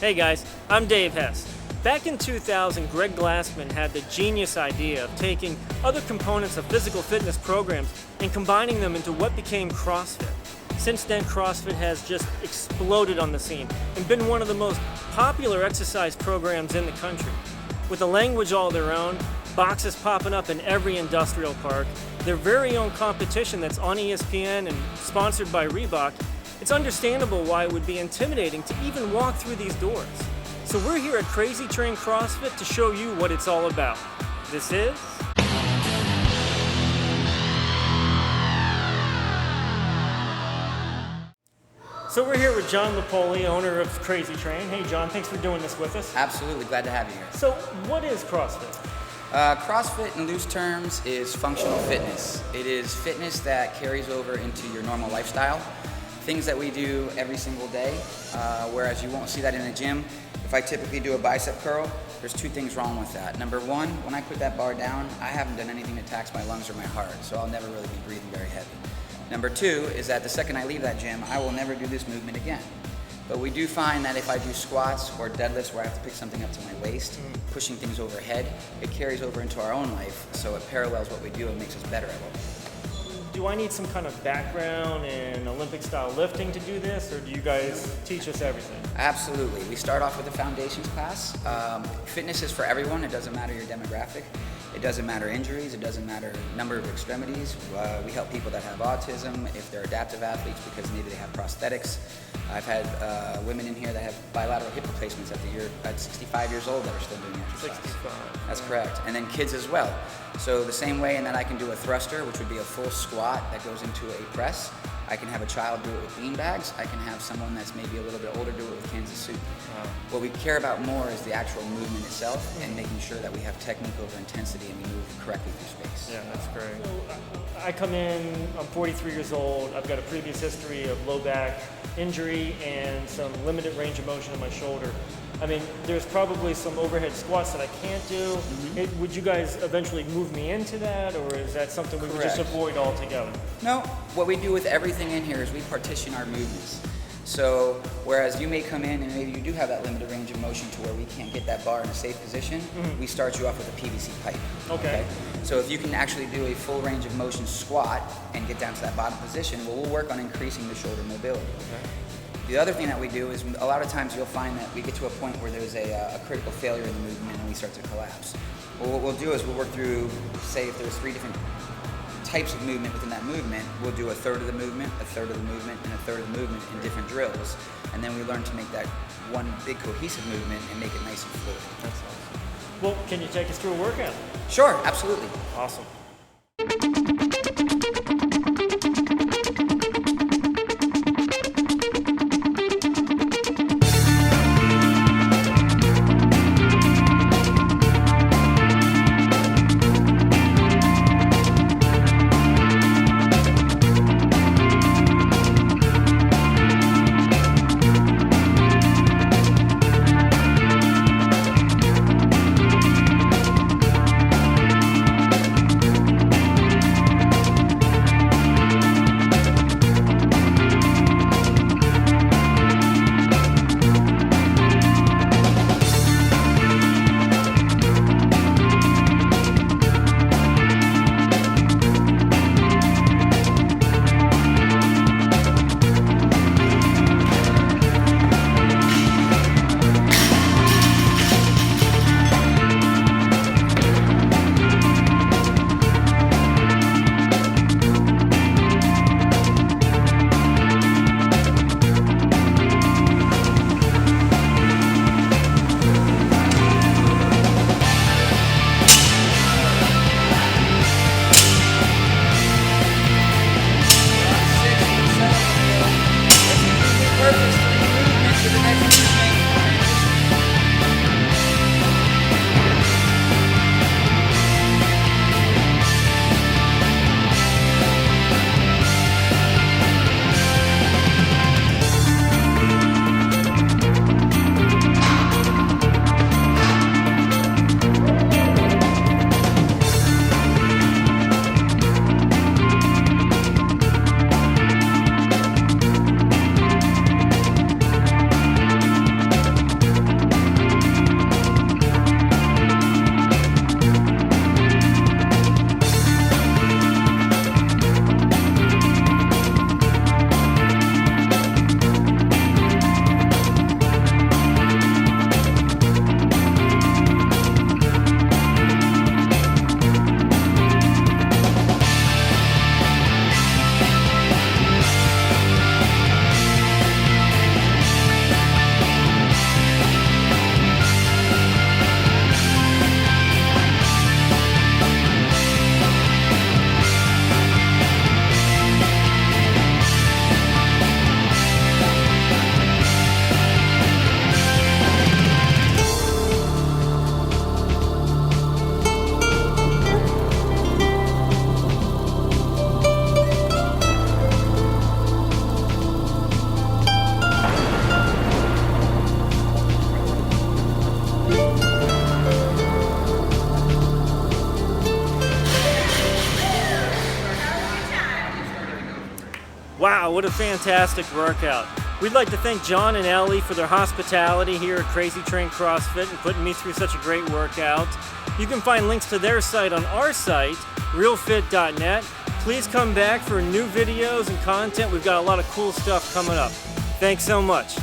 Hey guys, I'm Dave Hess. Back in 2000, Greg Glassman had the genius idea of taking other components of physical fitness programs and combining them into what became CrossFit. Since then, CrossFit has just exploded on the scene and been one of the most popular exercise programs in the country. With a language all their own, boxes popping up in every industrial park, their very own competition that's on ESPN and sponsored by Reebok, it's understandable why it would be intimidating to even walk through these doors. So we're here at Crazy Train CrossFit to show you what it's all about. This is... So we're here with John Lupoli, owner of Crazy Train. Hey John, thanks for doing this with us. Absolutely, glad to have you here. So what is CrossFit? CrossFit in loose terms is functional fitness. It is fitness that carries over into your normal lifestyle. Things that we do every single day, whereas you won't see that in a gym. If I typically do a bicep curl, there's two things wrong with that. Number one, when I put that bar down, I haven't done anything to tax my lungs or my heart, so I'll never really be breathing very heavy. Number two is that the second I leave that gym, I will never do this movement again. But we do find that if I do squats or deadlifts where I have to pick something up to my waist, pushing things overhead, it carries over into our own life, so it parallels what we do and makes us better at what we do. Do I need some kind of background in Olympic-style lifting to do this, or do you guys teach us everything? Absolutely. We start off with a foundations class. Fitness is for everyone. It doesn't matter your demographic. It doesn't matter injuries. It doesn't matter number of extremities. We help people that have autism, if they're adaptive athletes because maybe they have prosthetics. I've had women in here that have bilateral hip replacements at 65 years old that are still doing exercise. 65. That's correct. And then kids as well. So the same way in that I can do a thruster, which would be a full squat that goes into a press. I can have a child do it with bean bags. I can have someone that's maybe a little bit older do it with Kansas soup. Wow. What we care about more is the actual movement itself and making sure that we have technique over intensity and we move correctly through space. Yeah, that's great. So I come in, I'm 43 years old. I've got a previous history of low back injury and some limited range of motion in my shoulder. I mean, there's probably some overhead squats that I can't do. Would you guys eventually move me into that, or is that something we would just avoid altogether? No, what we do with everything in here is we partition our movements. So, whereas you may come in and maybe you do have that limited range of motion to where we can't get that bar in a safe position, we start you off with a PVC pipe. Okay. So if you can actually do a full range of motion squat and get down to that bottom position, well, we'll work on increasing the shoulder mobility. Okay. The other thing that we do is a lot of times you'll find that we get to a point where there's a critical failure in the movement and we start to collapse. Well, what we'll do is we'll work through, say if there's 3 different types of movement within that movement, we'll do a third of the movement, a third of the movement, and a third of the movement in different drills. And then we learn to make that one big cohesive movement and make it nice and fluid. That's awesome. Well, can you take us through a workout? Sure, absolutely. Awesome. Wow, what a fantastic workout. We'd like to thank John and Ellie for their hospitality here at Crazy Train CrossFit and putting me through such a great workout. You can find links to their site on our site, realfit.net. Please come back for new videos and content. We've got a lot of cool stuff coming up. Thanks so much.